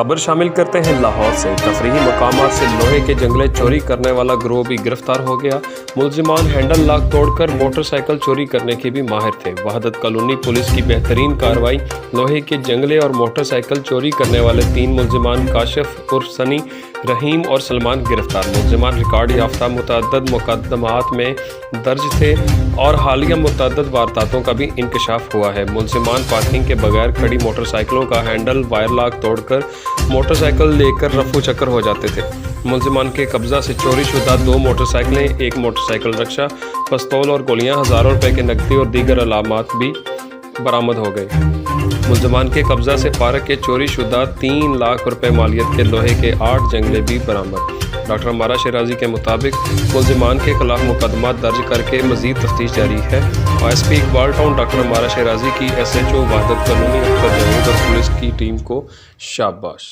खबर शामिल करते हैं लाहौर से। तफरीही मकामात से लोहे के जंगले चोरी करने वाला गिरोह भी गिरफ्तार हो गया। मुलजिमान हैंडल लॉक तोड़कर मोटरसाइकिल चोरी करने के भी माहिर थे। वहदत कॉलोनी पुलिस की बेहतरीन कार्रवाई। लोहे के जंगले और मोटरसाइकिल चोरी करने वाले 3 मुलजिमान काशिफ उर्फ सनी, रहीम और सलमान गिरफ्तार। मुलजिमान रिकॉर्ड याफ्ता मुतअद्दिद मुकदमात में दर्ज थे और हालिया मुतअद्दिद वारदातों का भी इंकशाफ हुआ है। मुलजिमान पार्किंग के बगैर खड़ी मोटरसाइकिलों का हैंडल वायर लॉक तोड़कर मोटरसाइकिल लेकर रफू चक्कर हो जाते थे। मुलजिमान के कब्जा से चोरी शुदा 2 मोटरसाइकिलें, 1 मोटरसाइकिल रक्षा, पिस्तौल और गोलियां, हज़ारों रुपए के नकदी और दीगर अलामात भी बरामद हो गए। मुलजिमान के कब्जा से पार्क के चोरी शुदा 3 लाख रुपए मालियत के लोहे के 8 जंगले भी बरामद। डॉक्टर अमारा शेराजी के मुताबिक मुलजिमान के खिलाफ मुकदमा दर्ज करके मजीद तफ्तीश जारी है। एसपी इकबाल टाउन डॉक्टर अमारा शेराजी की SHO वहदत कॉलोनी अख्तर जवेद और पुलिस की टीम को शाबाश।